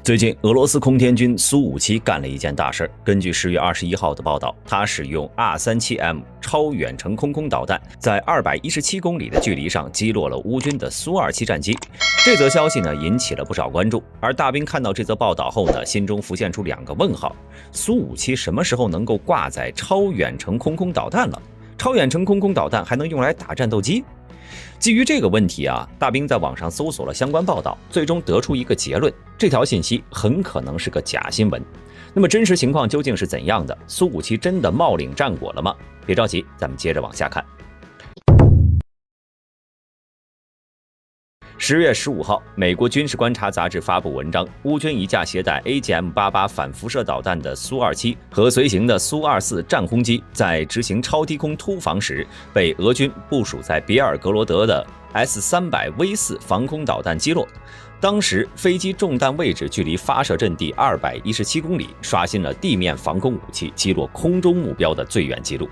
最近，俄罗斯空天军苏57干了一件大事。根据10月21号的报道，他使用 R-37M 超远程空导弹，在217公里的距离上击落了乌军的苏27战机。这则消息呢，引起了不少关注。而大兵看到这则报道后呢，心中浮现出2个问号：苏57什么时候能够挂载超远程空导弹了？超远程空导弹还能用来打战斗机？基于这个问题啊，大兵在网上搜索了相关报道，最终得出一个结论：这条信息很可能是个假新闻。那么真实情况究竟是怎样的？苏57真的冒领战果了吗？别着急，咱们接着往下看。10月15号，美国军事观察杂志发布文章，乌军一架携带 AGM-88 反辐射导弹的苏27和随行的苏24战轰机，在执行超低空突防时，被俄军部署在别尔格罗德的 S-300V4 防空导弹击落。当时飞机中弹位置距离发射阵地217公里，刷新了地面防空武器击落空中目标的最远纪录。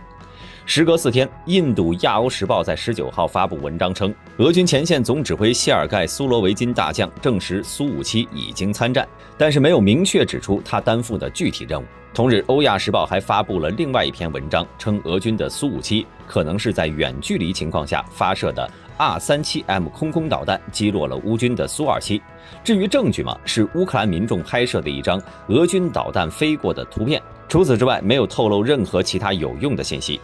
时隔4天，印度亚欧时报在19号发布文章称，俄军前线总指挥谢尔盖·苏罗维金大将证实苏57已经参战，但是没有明确指出他担负的具体任务。同日，欧亚时报还发布了另外一篇文章，称俄军的苏57可能是在远距离情况下发射的 R-37M 空导弹击落了乌军的苏27。至于证据嘛，是乌克兰民众拍摄的一张俄军导弹飞过的图片。除此之外，没有透露任何其他有用的信息。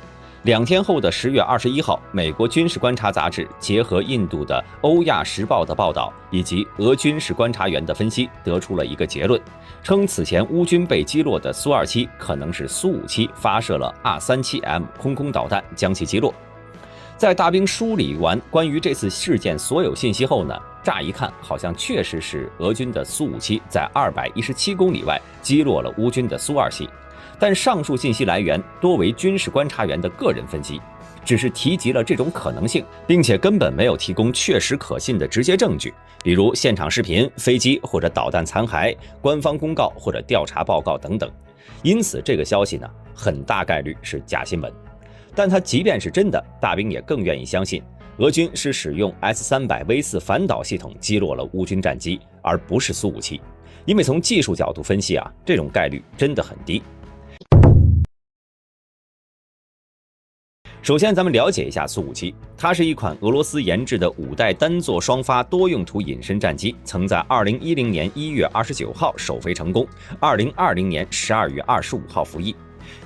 2天后的10月21号，美国军事观察杂志结合印度的欧亚时报的报道以及俄军事观察员的分析，得出了一个结论，称此前乌军被击落的苏27可能是苏57发射了 R-37M 空导弹将其击落。在大兵梳理完关于这次事件所有信息后呢，乍一看好像确实是俄军的苏57在217公里外击落了乌军的苏27。但上述信息来源多为军事观察员的个人分析，只是提及了这种可能性，并且根本没有提供确实可信的直接证据，比如现场视频、飞机或者导弹残骸、官方公告或者调查报告等等。因此这个消息呢，很大概率是假新闻。但它即便是真的，大兵也更愿意相信俄军是使用 S-300V4 反导系统击落了乌军战机，而不是苏57。因为从技术角度分析啊，这种概率真的很低。首先，咱们了解一下苏57，它是一款俄罗斯研制的5代单座双发多用途隐身战机，曾在2010年1月29号首飞成功，2020年12月25号服役。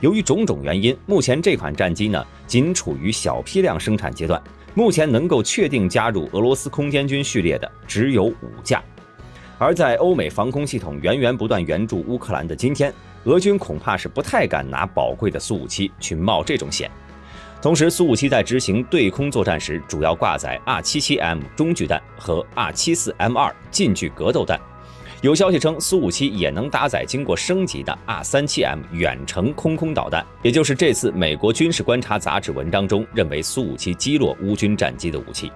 由于种种原因，目前这款战机呢，仅处于小批量生产阶段，目前能够确定加入俄罗斯空天军序列的只有5架。而在欧美防空系统源源不断援助乌克兰的今天，俄军恐怕是不太敢拿宝贵的苏57去冒这种险。同时，苏57在执行对空作战时，主要挂载 R-77M 中距弹和 R-74M2 近距格斗弹。有消息称，苏57也能搭载经过升级的 R-37M 远程空导弹，也就是这次美国军事观察杂志文章中认为苏57击落乌军战机的武器。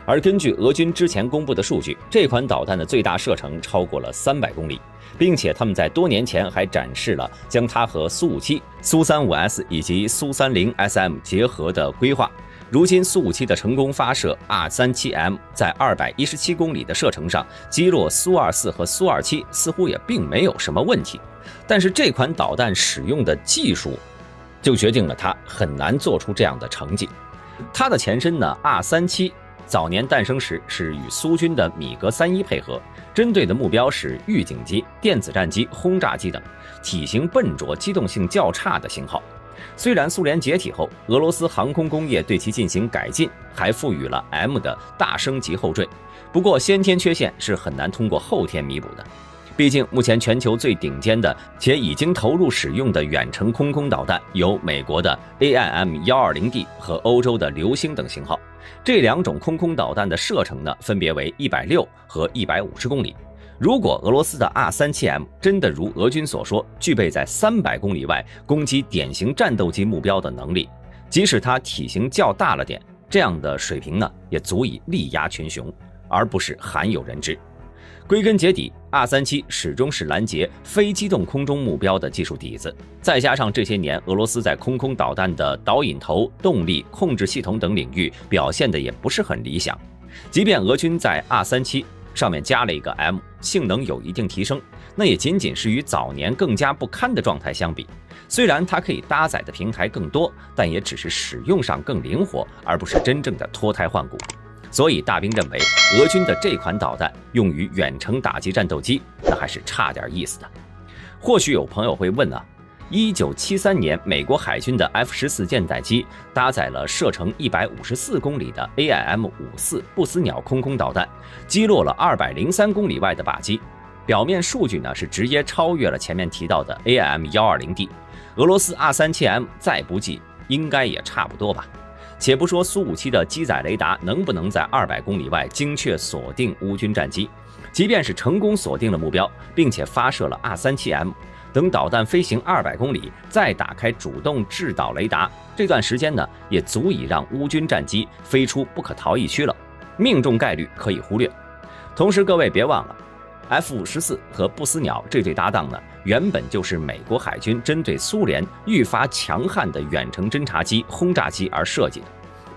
而根据俄军之前公布的数据，这款导弹的最大射程超过了300公里，并且他们在多年前还展示了将它和苏57、苏 35S 以及苏 30SM 结合的规划。如今苏57的成功发射 R-37M 在217公里的射程上击落苏24和苏27，似乎也并没有什么问题。但是这款导弹使用的技术就决定了它很难做出这样的成绩。它的前身呢 R-37早年诞生时是与苏军的米格31配合，针对的目标是预警机、电子战机、轰炸机等体型笨拙、机动性较差的型号。虽然苏联解体后，俄罗斯航空工业对其进行改进，还赋予了 M 的大升级后缀，不过先天缺陷是很难通过后天弥补的。毕竟目前全球最顶尖的且已经投入使用的远程空导弹有美国的 AIM-120D 和欧洲的流星等型号，这2种空导弹的射程呢，分别为160和150公里。如果俄罗斯的 R-37M 真的如俄军所说，具备在300公里外攻击典型战斗机目标的能力，即使它体型较大了点，这样的水平呢，也足以力压群雄，而不是罕有人知。归根结底 ，R-37始终是拦截非机动空中目标的技术底子，再加上这些年俄罗斯在空导弹的导引头、动力、控制系统等领域表现的也不是很理想，即便俄军在 R-37 上面加了一个 M， 性能有一定提升，那也仅仅是与早年更加不堪的状态相比。虽然它可以搭载的平台更多，但也只是使用上更灵活，而不是真正的脱胎换骨。所以大兵认为，俄军的这款导弹用于远程打击战斗机，那还是差点意思的。或许有朋友会问啊，1973年美国海军的 F-14舰载机搭载了射程154公里的 AIM-54不死鸟空空导弹，击落了203公里外的靶机。表面数据呢是直接超越了前面提到的 AIM-120D。俄罗斯 R-37M 再不济，应该也差不多吧。且不说苏57的机载雷达能不能在200公里外精确锁定乌军战机，即便是成功锁定了目标，并且发射了 R-37M， 等导弹飞行200公里，再打开主动制导雷达，这段时间呢，也足以让乌军战机飞出不可逃逸区了，命中概率可以忽略。同时，各位别忘了 F-14和不死鸟这对搭档呢，原本就是美国海军针对苏联愈发强悍的远程侦察机、轰炸机而设计的，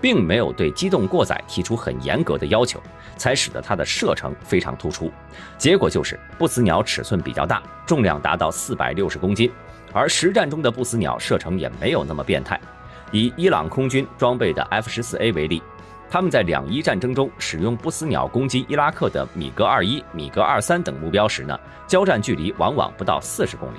并没有对机动过载提出很严格的要求，才使得它的射程非常突出。结果就是不死鸟尺寸比较大，重量达到460公斤，而实战中的不死鸟射程也没有那么变态。以伊朗空军装备的 F-14A 为例，他们在2伊战争中使用不死鸟攻击伊拉克的米格21、米格23等目标时呢，交战距离往往不到40公里。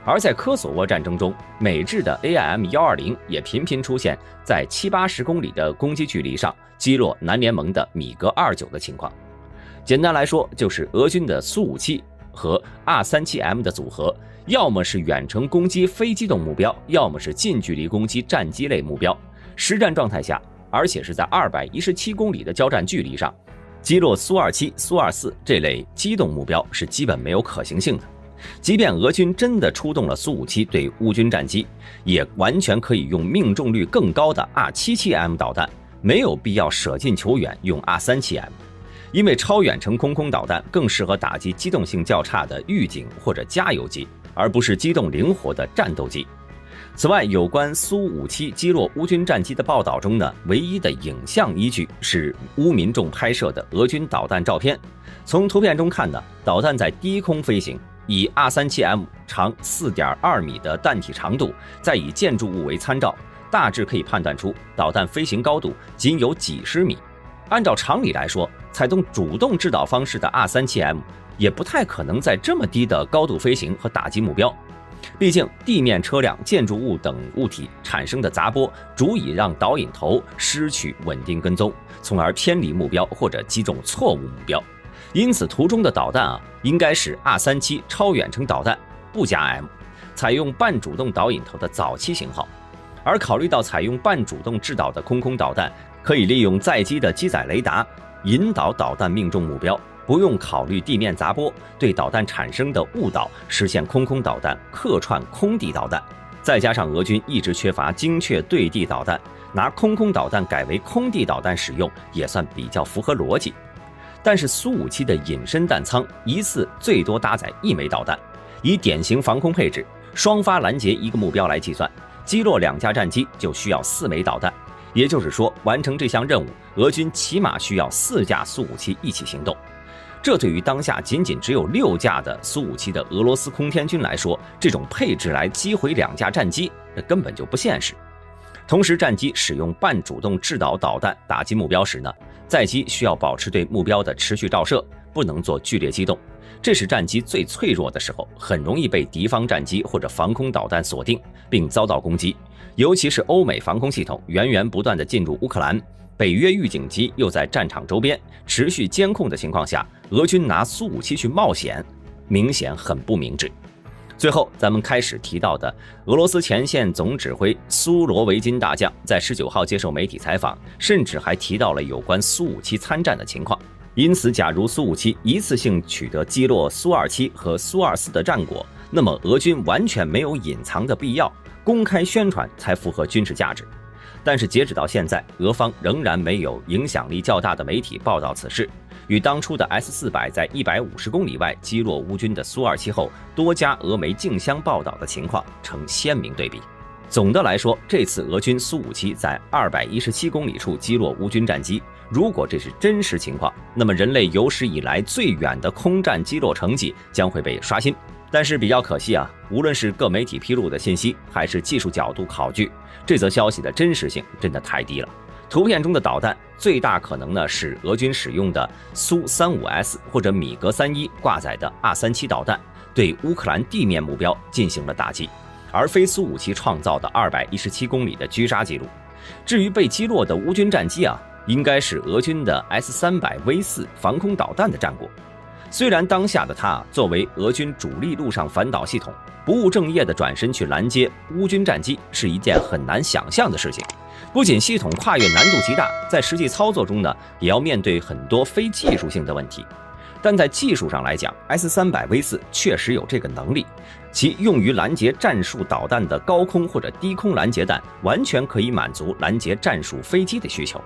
而在科索沃战争中，美制的 AIM-120也频频出现在70-80公里的攻击距离上击落南联盟的米格29的情况。简单来说，就是俄军的苏57和 R-37M 的组合，要么是远程攻击非机动目标，要么是近距离攻击战机类目标。实战状态下，而且是在217公里的交战距离上，击落苏27、苏24这类机动目标是基本没有可行性的。即便俄军真的出动了苏57对乌军战机，也完全可以用命中率更高的 R-77M 导弹，没有必要舍近求远用 R-37M， 因为超远程空空导弹更适合打击机动性较差的预警或者加油机，而不是机动灵活的战斗机。此外，有关苏57击落乌军战机的报道中呢，唯一的影像依据是乌民众拍摄的俄军导弹照片。从图片中看呢，导弹在低空飞行，以 R-37M 长 4.2 米的弹体长度，再以建筑物为参照，大致可以判断出导弹飞行高度仅有几十米。按照常理来说，采用主动制导方式的 R-37M 也不太可能在这么低的高度飞行和打击目标。毕竟地面车辆、建筑物等物体产生的杂波足以让导引头失去稳定跟踪，从而偏离目标或者击中错误目标。因此图中的导弹应该是 R-37超远程导弹，不加 M， 采用半主动导引头的早期型号。而考虑到采用半主动制导的空空导弹可以利用载机的机载雷达引导导弹命中目标，不用考虑地面杂波对导弹产生的误导，实现空空导弹客串空地导弹。再加上俄军一直缺乏精确对地导弹，拿空空导弹改为空地导弹使用也算比较符合逻辑。但是苏57的隐身弹仓一次最多搭载1枚导弹，以典型防空配置，双发拦截一个目标来计算，击落2架战机就需要4枚导弹。也就是说，完成这项任务，俄军起码需要4架苏57一起行动。这对于当下仅仅只有6架的苏57的俄罗斯空天军来说，这种配置来击毁2架战机，这根本就不现实。同时，战机使用半主动制导导弹打击目标时呢，载机需要保持对目标的持续照射，不能做剧烈机动。这是战机最脆弱的时候，很容易被敌方战机或者防空导弹锁定，并遭到攻击。尤其是欧美防空系统源源不断地进入乌克兰，北约预警机又在战场周边持续监控的情况下，俄军拿苏57去冒险，明显很不明智。最后，咱们开始提到的俄罗斯前线总指挥苏罗维金大将在19号接受媒体采访，甚至还提到了有关苏57参战的情况。因此，假如苏57一次性取得击落苏27和苏24的战果，那么俄军完全没有隐藏的必要，公开宣传才符合军事价值。但是截止到现在，俄方仍然没有影响力较大的媒体报道此事，与当初的 S-400在150公里外击落乌军的苏27后多家俄媒竞相报道的情况成鲜明对比。总的来说，这次俄军苏57在217公里处击落乌军战机，如果这是真实情况，那么人类有史以来最远的空战击落成绩将会被刷新。但是比较可惜啊，无论是各媒体披露的信息，还是技术角度考据，这则消息的真实性真的太低了。图片中的导弹最大可能呢是俄军使用的苏 35S 或者米格31挂载的 R37导弹，对乌克兰地面目标进行了打击，而非苏57创造的217公里的狙杀记录。至于被击落的乌军战机啊，应该是俄军的 S300V4 防空导弹的战果。虽然当下的它作为俄军主力陆上反导系统，不务正业的转身去拦截乌军战机是一件很难想象的事情。不仅系统跨越难度极大，在实际操作中呢，也要面对很多非技术性的问题。但在技术上来讲 ，S300V4 确实有这个能力，其用于拦截战术导弹的高空或者低空拦截弹，完全可以满足拦截战术飞机的需求。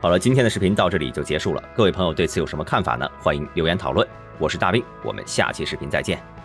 好了，今天的视频到这里就结束了。各位朋友对此有什么看法呢？欢迎留言讨论。我是大兵，我们下期视频再见。